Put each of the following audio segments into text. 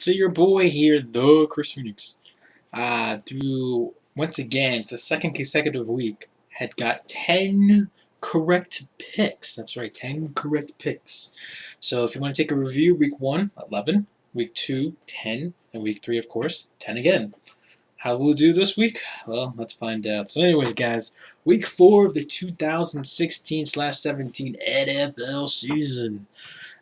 So your boy here, the Chris Phoenix, through once again for the second consecutive week, had got 10 correct picks. That's right, 10 correct picks. So if you want to take a review, week 1, 11, week 2, 10, and week 3, of course, 10 again. How we'll do this week? Well, let's find out. So anyways, guys, week 4 of the 2016/17 NFL season.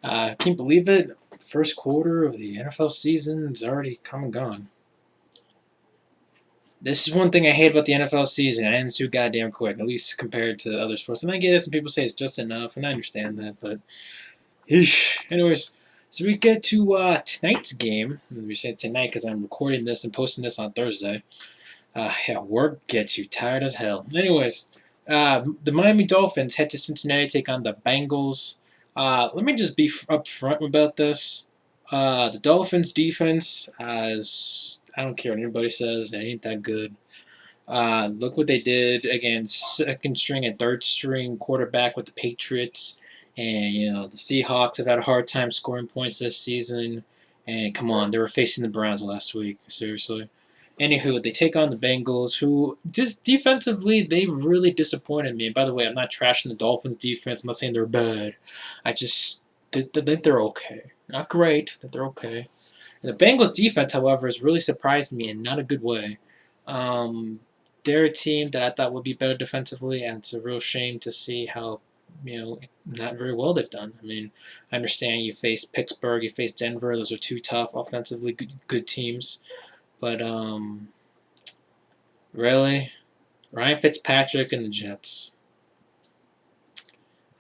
Can't believe it. First quarter of the NFL season is already come and gone. This is one thing I hate about the NFL season. It ends too goddamn quick, at least compared to other sports. And I get it. Some people say it's just enough, and I understand that. But, anyways, so we get to tonight's game. We say tonight because I'm recording this and posting this on Thursday. Yeah, work gets you tired as hell. Anyways, the Miami Dolphins head to Cincinnati to take on the Bengals. Let me just be upfront about this. The Dolphins' defense, I don't care what anybody says, it ain't that good. Look what they did against second string and third string quarterback with the Patriots. And, the Seahawks have had a hard time scoring points this season. And come on, they were facing the Browns last week. Seriously. Anywho, they take on the Bengals, who just defensively, they really disappointed me. And by the way, I'm not trashing the Dolphins' defense. I'm not saying they're bad. I just think they're okay. Not great, but they're okay. And the Bengals' defense, however, has really surprised me in not a good way. They're a team that I thought would be better defensively, and it's a real shame to see how, not very well they've done. I mean, I understand you face Pittsburgh, you face Denver. Those are two tough, offensively good teams. But, really? Ryan Fitzpatrick and the Jets.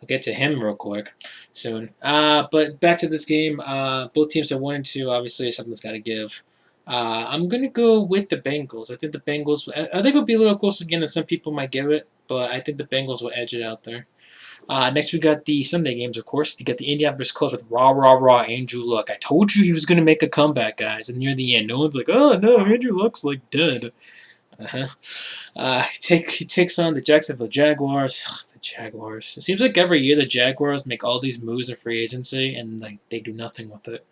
I'll get to him real quick soon. But back to this game. Both teams are 1-2. Obviously, something's got to give. I'm going to go with the Bengals. I think the Bengals, I think it'll be a little closer again than some people might give it, but I think the Bengals will edge it out there. Next, we got the Sunday games, of course. You got the Indianapolis Colts with Andrew Luck. I told you he was going to make a comeback, guys, and near the end, no one's like, oh, no, Andrew Luck's, dead. He takes on the Jacksonville Jaguars. Ugh, the Jaguars. It seems like every year the Jaguars make all these moves in free agency, and, they do nothing with it.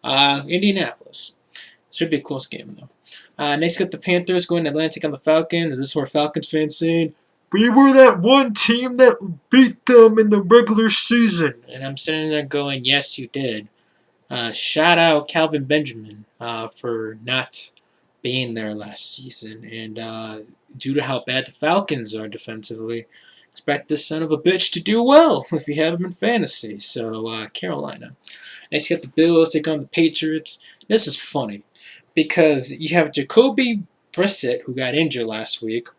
Indianapolis. Should be a close game, though. Next, got the Panthers going to Atlanta, take on the Falcons. This is where Falcons fans saying, we were that one team that beat them in the regular season. And I'm sitting there going, yes, you did. Shout out Calvin Benjamin for not being there last season. And due to how bad the Falcons are defensively, expect this son of a bitch to do well if you have him in fantasy. So, Carolina. Next, you got the Bills take on the Patriots. This is funny because you have Jacoby Brissett, who got injured last week.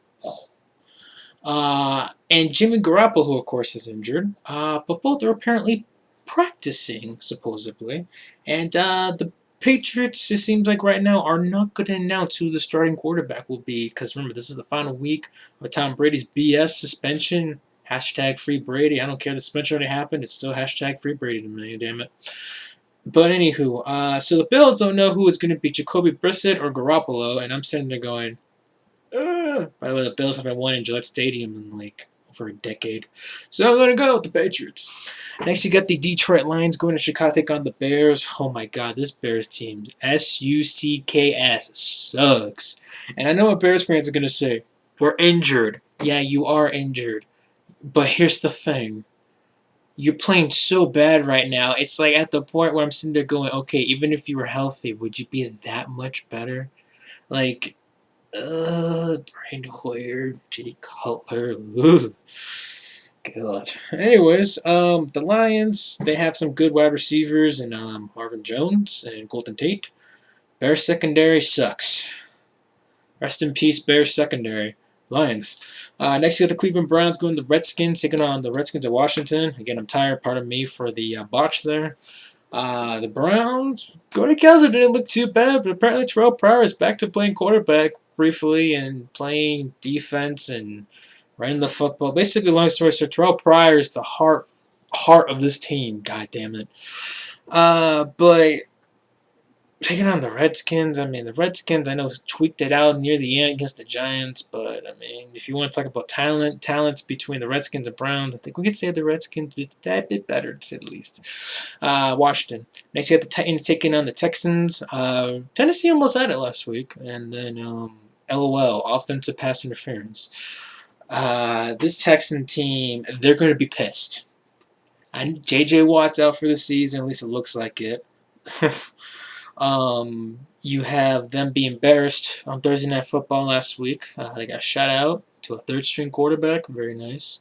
And Jimmy Garoppolo, who of course is injured, but both are apparently practicing, supposedly. And the Patriots, it seems like right now, are not going to announce who the starting quarterback will be, because remember, this is the final week of Tom Brady's BS suspension. Hashtag free Brady. I don't care, the suspension already happened, it's still hashtag free Brady to me, damn it. But anywho, so the Bills don't know who is going to be Jacoby Brissett or Garoppolo, and I'm sitting there going, by the way, the Bills haven't won in Gillette Stadium in over a decade. So I'm going to go with the Patriots. Next, you got the Detroit Lions going to Chicago take on the Bears. Oh my god, this Bears team, SUCKS, sucks. And I know what Bears fans are going to say. We're injured. Yeah, you are injured. But here's the thing. You're playing so bad right now. It's like at the point where I'm sitting there going, okay, even if you were healthy, would you be that much better? Brian Hoyer, Jay Cutler. Ugh. God. Anyways, the Lions, they have some good wide receivers in Marvin Jones and Golden Tate. Bears secondary sucks. Rest in peace, Bears secondary. Lions. Next, you got the Cleveland Browns going to the Redskins, taking on the Redskins of Washington. Again, I'm tired, pardon me for the botch there. The Browns, Cody Kessler didn't look too bad, but apparently Terrell Pryor is back to playing quarterback briefly and playing defense and running the football. Basically, long story short, Terrell Pryor is the heart of this team. God damn it. But taking on the Redskins. I mean, the Redskins, I know, tweaked it out near the end against the Giants, but I mean, if you want to talk about talents between the Redskins and Browns, I think we could say the Redskins are that bit better, to say the least. Washington. Next, you got the Titans taking on the Texans. Tennessee almost had it last week, and then LOL, offensive pass interference. This Texan team, they're going to be pissed. And J.J. Watt's out for the season, at least it looks like it. You have them being embarrassed on Thursday Night Football last week. They got shut out to a third-string quarterback. Very nice.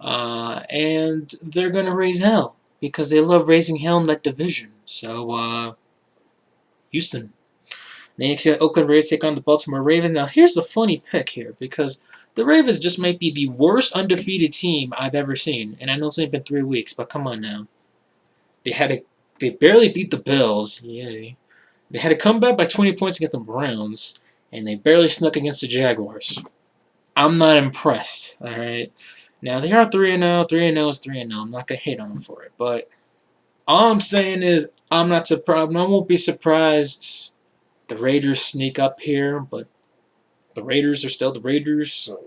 And they're going to raise hell because they love raising hell in that division. So, Houston. Next, you have Oakland Raiders take on the Baltimore Ravens. Now, here's the funny pick here because the Ravens just might be the worst undefeated team I've ever seen. And I know it's only been 3 weeks, but come on now. They barely beat the Bills. Yay. They had to come back by 20 points against the Browns, and they barely snuck against the Jaguars. I'm not impressed, all right? Now, they are 3-0. 3-0 is 3-0. I'm not going to hate on them for it. But all I'm saying is I'm not surprised. I won't be surprised the Raiders sneak up here, but the Raiders are still the Raiders. So.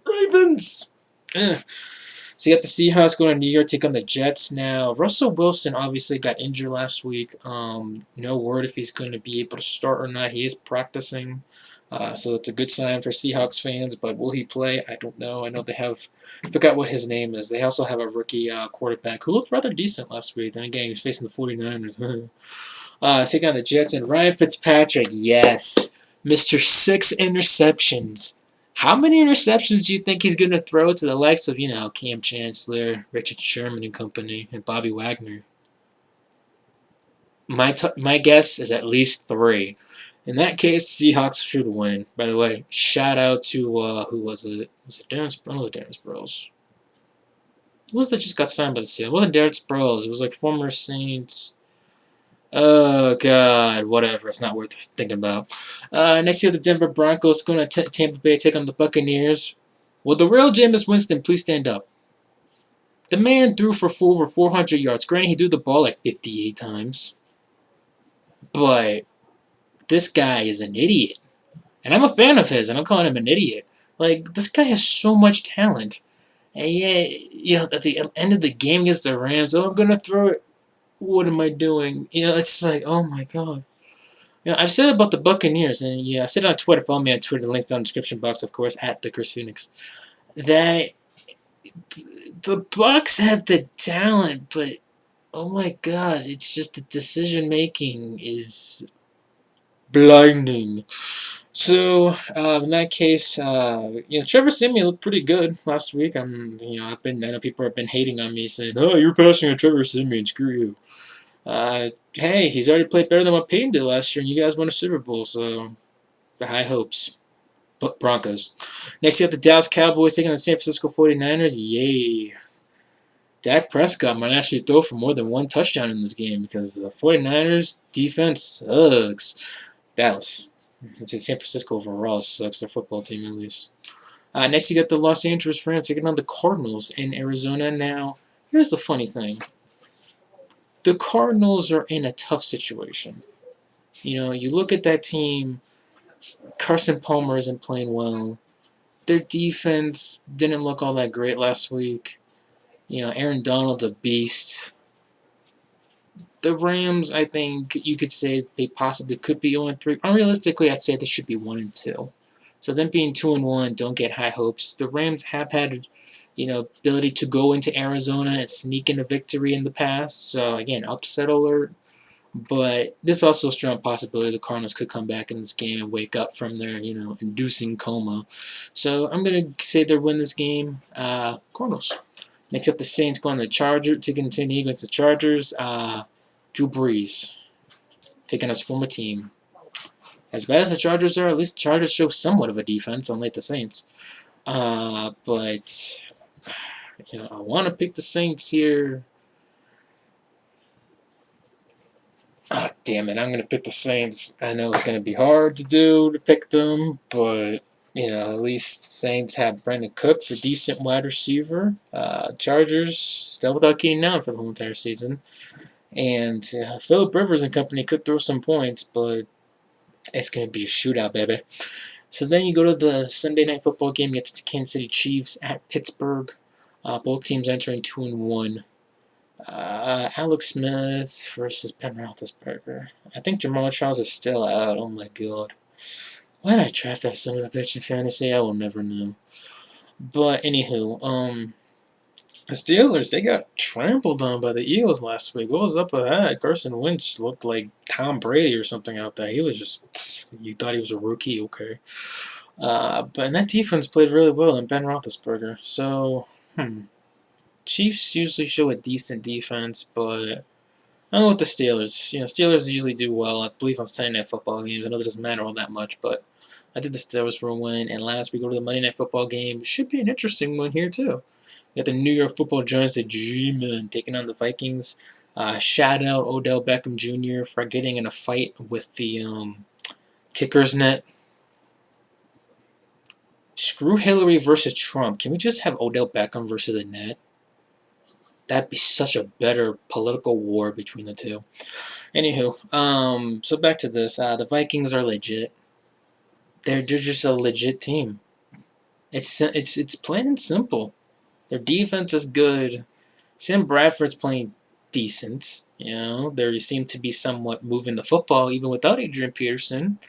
Ravens! So you got the Seahawks going to New York, take on the Jets. Now, Russell Wilson obviously got injured last week. No word if he's going to be able to start or not. He is practicing, so it's a good sign for Seahawks fans. But will he play? I don't know. I know they have, I forgot what his name is. They also have a rookie quarterback who looked rather decent last week. Then again, he was facing the 49ers. Taking on the Jets and Ryan Fitzpatrick. Yes, Mr. 6 interceptions. How many interceptions do you think he's going to throw to the likes of, Cam Chancellor, Richard Sherman and company, and Bobby Wagner? My guess is at least 3. In that case, Seahawks should win. By the way, shout out to, who was it? Was it Darren Sproles? Oh, Darren Sproles. Who was that just got signed by the Seahawks? It wasn't Darren Sproles. It was like former Saints. Oh, God, whatever. It's not worth thinking about. Next year, the Denver Broncos going to Tampa Bay take on the Buccaneers. Will the real Jameis Winston please stand up? The man threw for over 400 yards. Granted, he threw the ball like 58 times. But this guy is an idiot. And I'm a fan of his, and I'm calling him an idiot. Like, this guy has so much talent. And yet, at the end of the game against the Rams, I'm going to throw it. What am I doing? It's like, oh my God. I've said about the Buccaneers, and I said it on Twitter. Follow me on Twitter. The link's down in the description box, of course, at TheChrisPhoenix. That the Bucs have the talent, but oh my God, it's just the decision making is blinding. So in that case, Trevor Siemian looked pretty good last week. I know people have been hating on me, saying, "Oh, you're passing on Trevor Siemian. Screw you." Hey, he's already played better than what Payton did last year, and you guys won a Super Bowl, so high hopes. But Broncos. Next, you have the Dallas Cowboys taking on the San Francisco 49ers. Yay. Dak Prescott might actually throw for more than 1 touchdown in this game because the 49ers defense sucks. Dallas. I'd say San Francisco overall sucks. Their football team, at least. Next, you got the Los Angeles Rams taking on the Cardinals in Arizona. Now, here's the funny thing. The Cardinals are in a tough situation. You look at that team, Carson Palmer isn't playing well. Their defense didn't look all that great last week. Aaron Donald's a beast. The Rams, I think you could say they possibly could be 0-3. Unrealistically, I'd say they should be 1-2. So them being 2-1, don't get high hopes. The Rams have had, ability to go into Arizona and sneak in a victory in the past. So again, upset alert. But there's also a strong possibility the Cardinals could come back in this game and wake up from their, inducing coma. So I'm going to say they'll win this game. Cardinals. Next up, the Saints going to the Chargers, taking San Diego against the Chargers. Drew Brees taking his former team. As bad as the Chargers are, at least the Chargers show somewhat of a defense, unlike the Saints. But I want to pick the Saints here. Ah, damn it, I'm going to pick the Saints. I know it's going to be hard to pick them, but, at least Saints have Brandon Cooks, a decent wide receiver. Chargers, still without Keenan Allen for the whole entire season. And Philip Rivers and company could throw some points, but it's going to be a shootout, baby. So then you go to the Sunday night football game against the Kansas City Chiefs at Pittsburgh. Both teams entering 2-1. Alex Smith versus Ben Roethlisberger. I think Jamal Charles is still out. Oh my god. Why did I draft that son of a bitch in fantasy? I will never know. But anywho, the Steelers, they got trampled on by the Eagles last week. What was up with that? Carson Wentz looked like Tom Brady or something out there. He was just, you thought he was a rookie, okay. But that defense played really well in Ben Roethlisberger. So, Chiefs usually show a decent defense, but I don't know with the Steelers. Steelers usually do well, I believe, on Sunday Night Football games. I know that doesn't matter all that much, but I think the Steelers will win. And last, we go to the Monday Night Football game. Should be an interesting one here, too. We got the New York Football Giants, the G-Men, taking on the Vikings. Shout out Odell Beckham Jr. for getting in a fight with the kicker's net. Screw Hillary versus Trump. Can we just have Odell Beckham versus the net? That'd be such a better political war between the two. Anywho, so back to this. The Vikings are legit. They're just a legit team. It's plain and simple. Their defense is good. Sam Bradford's playing decent. They seem to be somewhat moving the football even without Adrian Peterson.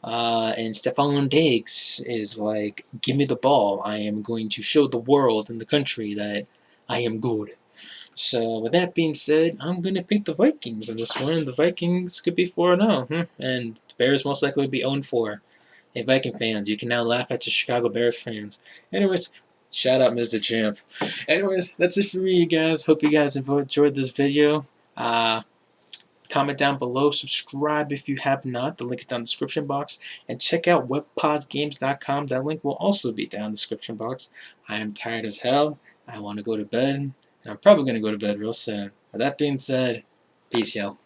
And Stephon Diggs is like, give me the ball. I am going to show the world and the country that I am good. So with that being said, I'm going to pick the Vikings in this one. The Vikings could be 4-0. And the Bears most likely would be 0-4. Hey, Viking fans, you can now laugh at your Chicago Bears fans. Anyways, shout out Mr. Champ. Anyways, that's it for me, you guys. Hope you guys enjoyed this video. Comment down below. Subscribe if you have not. The link is down in the description box. And check out webpodsgames.com. That link will also be down in the description box. I am tired as hell. I want to go to bed. And I'm probably going to go to bed real soon. With that being said, peace, y'all.